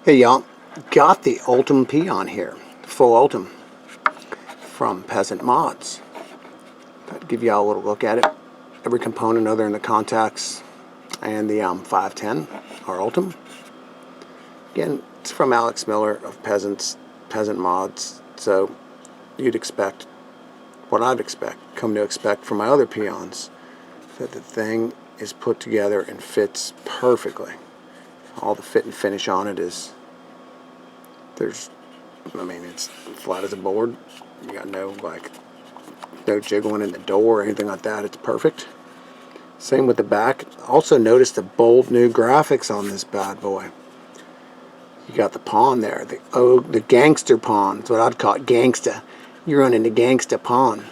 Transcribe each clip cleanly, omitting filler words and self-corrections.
Hey y'all, got the Ultem Peon here, full Ultem from Peasant Mods. I'll give y'all a little look at it. Every component other than the contacts and the 510 are Ultem. Again, it's from Alex Miller of Peasant Mods, so you'd expect what I'd come to expect from my other peons, that the thing is put together and fits perfectly. All the fit and finish on it is, it's flat as a board. You got no jiggling in the door or anything like that. It's perfect. Same with the back. Also notice the bold new graphics on this bad boy. You got the pawn there, the gangster pawn. That's what I'd call it, gangsta. You're running the gangsta pawn.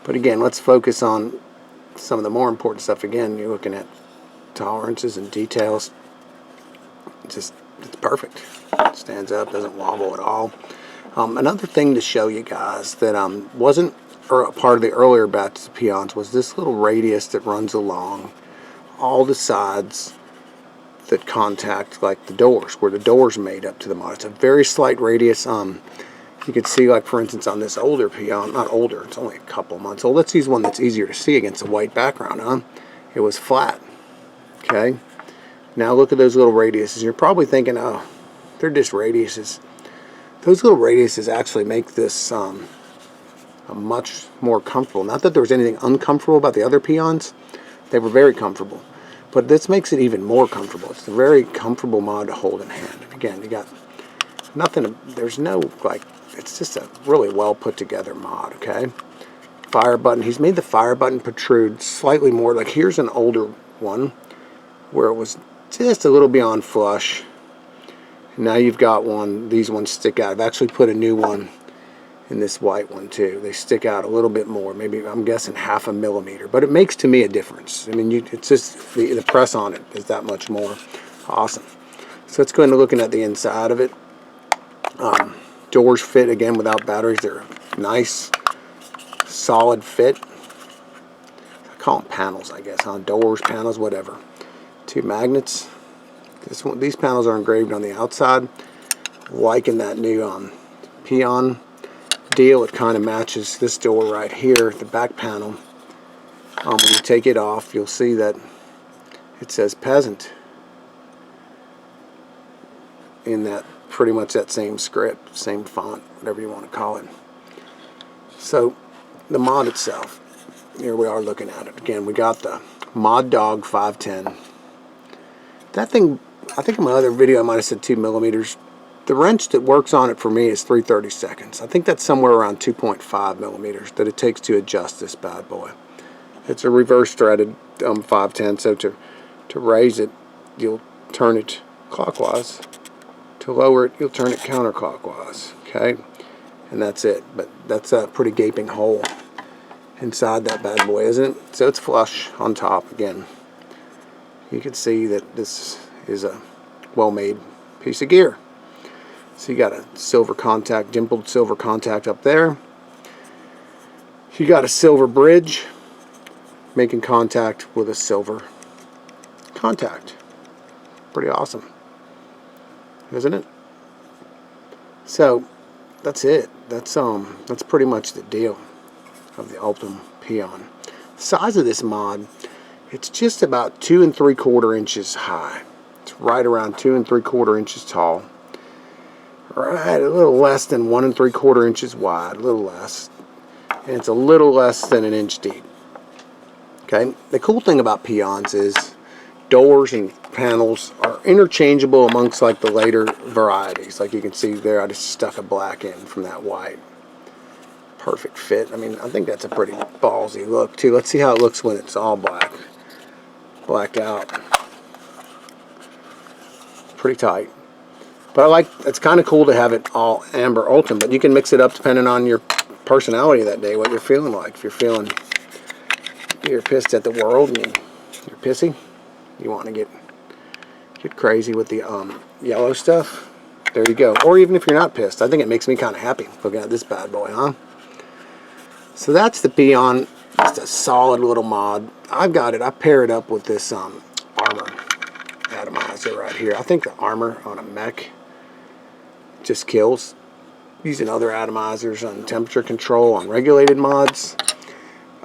But again, let's focus on some of the more important stuff. Again, you're looking at tolerances and details. It's perfect. It stands up, doesn't wobble at all. Another thing to show you guys that wasn't part of the earlier batches of peons was this little radius that runs along all the sides that contact like the doors, where the doors made up to the mod. It's a very slight radius. You can see, like for instance, on this older peon, not older, it's only a couple months old. Let's use one that's easier to see against a white background. It was flat. Okay. Now look at those little radiuses. You're probably thinking, oh, they're just radiuses. Those little radiuses actually make this a much more comfortable. Not that there was anything uncomfortable about the other peons. They were very comfortable. But this makes it even more comfortable. It's a very comfortable mod to hold in hand. And again, you got nothing, there's no, it's just a really well put together mod, okay? Fire button. He's made the fire button protrude slightly more. Like here's an older one where it was just a little beyond flush. Now you've got one, these ones stick out. I've actually put a new one in this white one too. They stick out a little bit more, maybe I'm guessing 0.5 millimeter, but it makes to me a difference. I mean, it's just the press on it is that much more awesome. So let's go into looking at the inside of it. Doors fit again without batteries. They're a nice, solid fit. I call them panels, I guess, doors, panels, whatever. 2 magnets. These panels are engraved on the outside. Liking that new Peon deal. It kind of matches this door right here, the back panel. When you take it off, you'll see that it says Peasant in that pretty much that same script, same font, whatever you want to call it. So the mod itself, here we are looking at it again. We got the Mod Dog 510. That thing, I think in my other video I might have said 2 millimeters. The wrench that works on it for me is 3/32. I think that's somewhere around 2.5 millimeters that it takes to adjust this bad boy. It's a reverse threaded 510, so to raise it, you'll turn it clockwise. To lower it, you'll turn it counterclockwise. Okay, and that's it. But that's a pretty gaping hole inside that bad boy, isn't it? So it's flush on top again. You can see that this is a well-made piece of gear. So you got a silver contact, dimpled silver contact up there. You got a silver bridge making contact with a silver contact. Pretty awesome, isn't it? So that's it. That's pretty much the deal of the Ultem Peon. The size of this mod, it's just about 2 3/4 inches high. It's right around 2 3/4 inches tall. Right, a little less than 1 3/4 inches wide, a little less. And it's a little less than 1 inch deep. Okay, the cool thing about peons is doors and panels are interchangeable amongst like the later varieties. Like you can see there, I just stuck a black in from that white. Perfect fit. I mean, I think that's a pretty ballsy look too. Let's see how it looks when it's all blacked out. Pretty tight. But it's kind of cool to have it all amber Ultem, but you can mix it up depending on your personality that day, what you're feeling like. If you're pissed at the world and you're pissy, you want to get crazy with the yellow stuff, there you go. Or even if you're not pissed, I think it makes me kind of happy looking at this bad boy, huh? So that's the Peon. Just a solid little mod. I've got it. I pair it up with this armor atomizer right here. I think the armor on a Mech just kills. Using other atomizers on temperature control on regulated mods.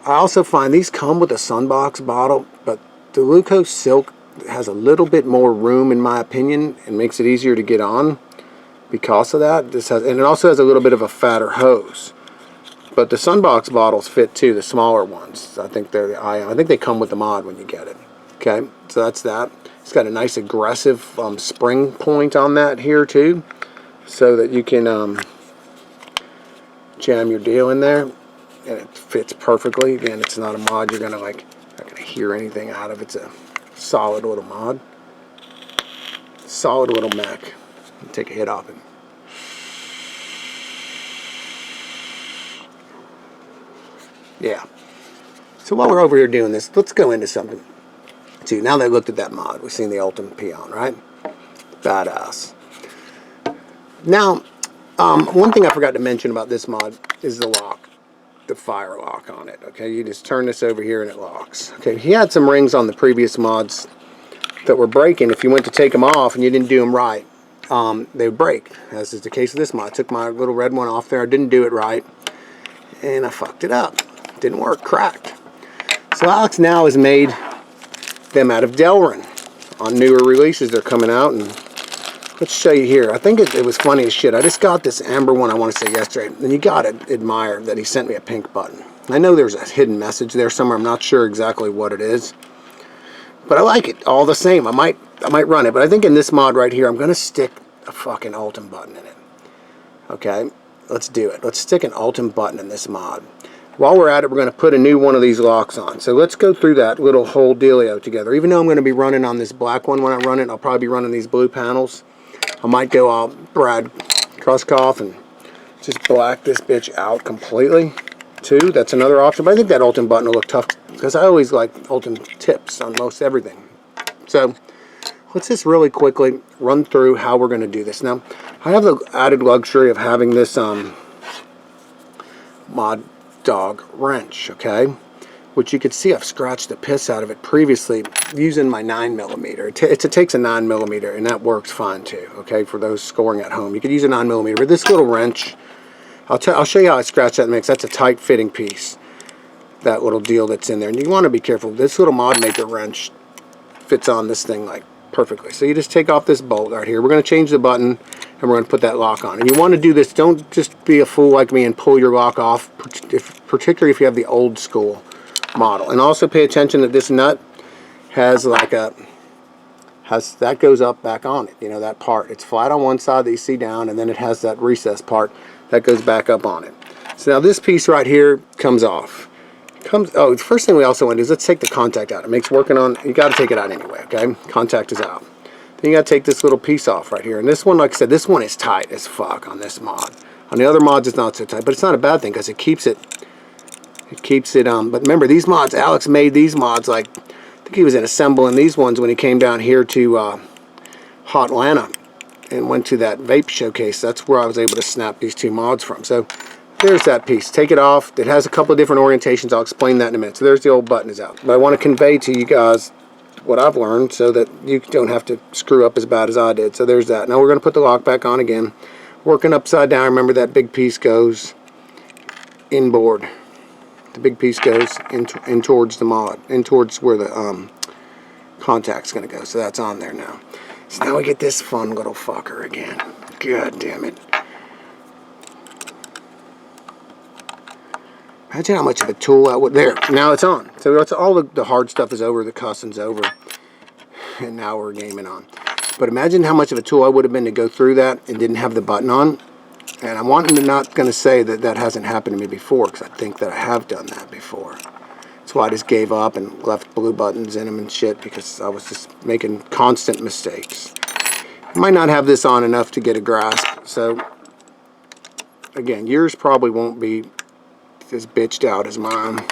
I also find these come with a Sunbox bottle, but the Glucose Silk has a little bit more room in my opinion and makes it easier to get on because of that. And it also has a little bit of a fatter hose. But the Sunbox bottles fit too, the smaller ones. I think they're the Ion. I think they come with the mod when you get it. Okay, so that's that. It's got a nice aggressive spring point on that here too, so that you can jam your deal in there, and it fits perfectly. Again, it's not a mod you're gonna like, not gonna hear anything out of. It's a solid little mod, solid little Mech. Take a hit off it. Yeah. So while we're over here doing this, let's go into something. See, now that I looked at that mod, we've seen the Ultem Peon, right? Badass. Now, one thing I forgot to mention about this mod is the lock, the fire lock on it. Okay, you just turn this over here and it locks. Okay, he had some rings on the previous mods that were breaking. If you went to take them off and you didn't do them right, they would break, as is the case with this mod. I took my little red one off there, I didn't do it right, and I fucked it up. Didn't work, cracked. So Alex now has made them out of Delrin. On newer releases they're coming out, and let's show you here. I think it was funny as shit. I just got this amber one, I want to say yesterday, and you gotta admire that he sent me a pink button. I know there's a hidden message there somewhere. I'm not sure exactly what it is, but I like it all the same. I might run it, but I think in this mod right here, I'm gonna stick a fucking Ultem button in it. Okay, let's do it. Let's stick an Ultem button in this mod. While we're at it, we're going to put a new one of these locks on. So let's go through that little whole dealio together. Even though I'm going to be running on this black one when I run it, I'll probably be running these blue panels. I might go all Brad Kruskoff and just black this bitch out completely too. That's another option. But I think that Ultem button will look tough because I always like Ultem tips on most everything. So let's just really quickly run through how we're going to do this. Now, I have the added luxury of having this mod dog wrench, okay, which you could see I've scratched the piss out of it previously using my 9mm. It takes a 9mm, and that works fine too, okay, for those scoring at home. You could use a 9mm, but this little wrench, I'll show you how I scratch that mix. That's a tight fitting piece, that little deal that's in there, and you want to be careful. This little mod maker wrench fits on this thing like perfectly. So you just take off this bolt right here. We're going to change the button, and we're going to put that lock on. And you want to do this, don't just be a fool like me and pull your lock off, particularly if you have the old school model. And also pay attention that this nut has like that goes up back on it, you know, that part. It's flat on one side that you see down, and then it has that recess part that goes back up on it. So now this piece right here comes off. Oh, the first thing we also want to do is let's take the contact out. It makes working on, you got to take it out anyway, okay? Contact is out. Then you got to take this little piece off right here. And this one, like I said, this one is tight as fuck on this mod. On the other mods, it's not so tight, but it's not a bad thing because it keeps it, but remember, these mods, Alex made these mods, like, I think he was assembling these ones when he came down here to Hot Atlanta and went to that vape showcase. That's where I was able to snap these two mods from. So there's that piece. Take it off. It has a couple of different orientations. I'll explain that in a minute. So there's the old button is out. But I want to convey to you guys what I've learned so that you don't have to screw up as bad as I did. So there's that. Now we're going to put the lock back on again. Working upside down. Remember that big piece goes inboard. The big piece goes in towards the mod, in towards where the contact's going to go. So that's on there now. So now we get this fun little fucker again. God damn it. Imagine how much of a tool that would. There, now it's on. So it's all the hard stuff is over, the cussing's over, and now we're gaming on. But imagine how much of a tool I would have been to go through that and didn't have the button on. And I'm not going to say that that hasn't happened to me before, because I think that I have done that before. That's why I just gave up and left blue buttons in them and shit, because I was just making constant mistakes. I might not have this on enough to get a grasp. So, again, yours probably won't be as bitched out as mine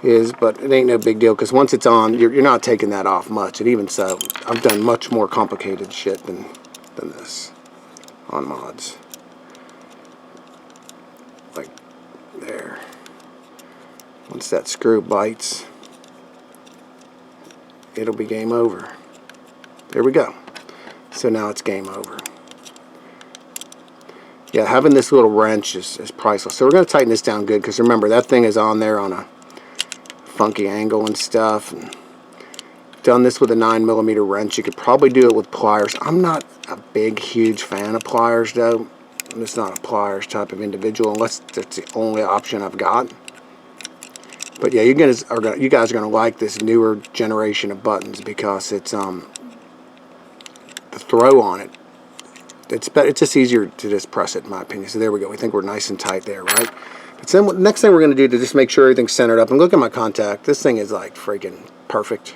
is, but it ain't no big deal, because once it's on, you're not taking that off much. And even so, I've done much more complicated shit than this on mods. Like there. Once that screw bites, it'll be game over. There we go. So now it's game over. yeah, having this little wrench is priceless. So we're going to tighten this down good, because remember, that thing is on there on a funky angle and stuff. And done this with a 9mm wrench. You could probably do it with pliers. I'm not a big, huge fan of pliers, though. I'm just not a pliers type of individual, unless that's the only option I've got. But yeah, you guys are gonna like this newer generation of buttons, because it's the throw on it. It's just easier to just press it, in my opinion. So there we go. We think we're nice and tight there, right? But then the next thing we're gonna do to just make sure everything's centered up, and look at my contact. This thing is like freaking perfect.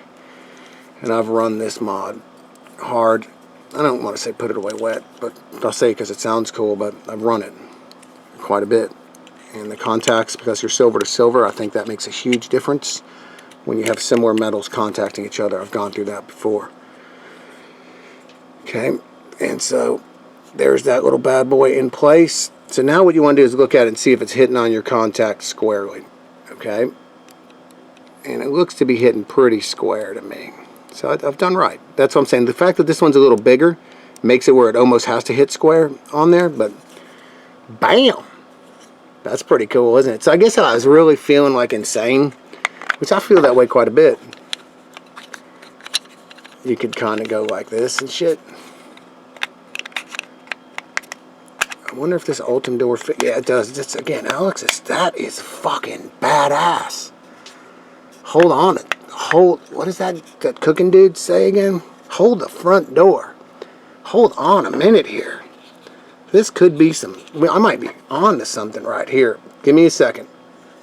And I've run this mod hard. I don't want to say put it away wet, but I'll say it because it sounds cool, but I've run it quite a bit. And the contacts, because you're silver to silver, I think that makes a huge difference when you have similar metals contacting each other. I've gone through that before. Okay, and so there's that little bad boy in place. So now what you want to do is look at it and see if it's hitting on your contact squarely. Okay, and it looks to be hitting pretty square to me. So I've done right. That's what I'm saying. The fact that this one's a little bigger makes it where it almost has to hit square on there, but bam! That's pretty cool, isn't it? So I guess I was really feeling like insane, which I feel that way quite a bit. You could kind of go like this and shit. I wonder if this Ultem door fit. Yeah, it does. It's, again, Alexis, that is fucking badass. Hold on. What does that cooking dude say again? Hold the front door. Hold on a minute here. This could be I might be on to something right here. Give me a second.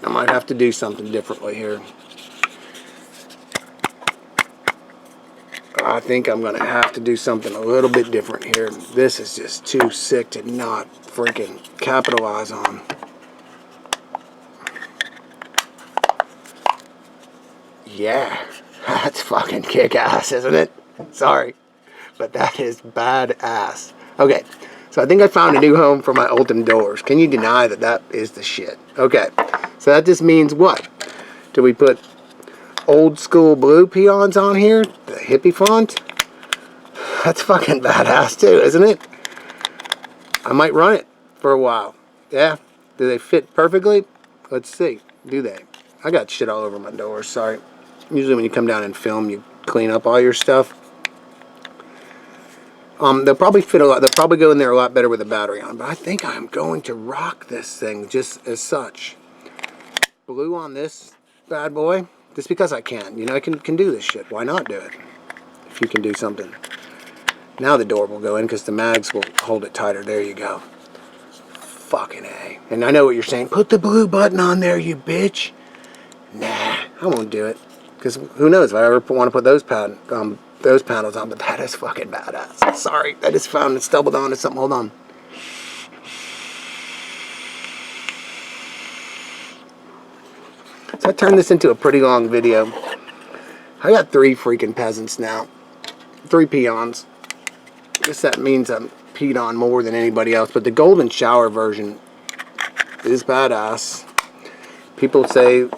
I might have to do something differently here. I think I'm going to have to do something a little bit different here. This is just too sick to not freaking capitalize on. Yeah, that's fucking kick-ass, isn't it? Sorry, but that is badass. Okay, so I think I found a new home for my Ultem doors. Can you deny that that is the shit? Okay, so that just means what? Do we put old school blue peons on here? The hippie font? That's fucking badass too, isn't it? I might run it for a while. Yeah? Do they fit perfectly? Let's see. Do they? I got shit all over my doors, sorry. Usually when you come down and film, you clean up all your stuff. They'll probably fit a lot. They'll probably go in there a lot better with a battery on. But I think I'm going to rock this thing just as such. Blue on this bad boy, just because I can. You know, I can do this shit. Why not do it? If you can do something. Now the door will go in because the mags will hold it tighter. There you go. Fucking A. And I know what you're saying. Put the blue button on there, you bitch. Nah, I won't do it. Because who knows if I ever want to put those panels on, but that is fucking badass. Sorry, I just found it stumbled onto something. Hold on. So I turned this into a pretty long video. I got 3 freaking peasants now. 3 peons. I guess that means I'm peed on more than anybody else, but the golden shower version is badass. People say,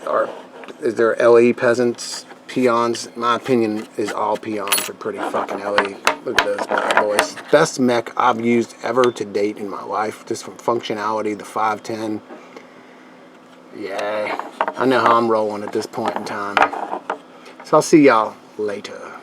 is there LE peasants? Peons, in my opinion, is all peons are pretty fucking LE. Look at those bad boys. Best mech I've used ever to date in my life, just from functionality, the 510. Yeah, I know how I'm rolling at this point in time. So I'll see y'all later.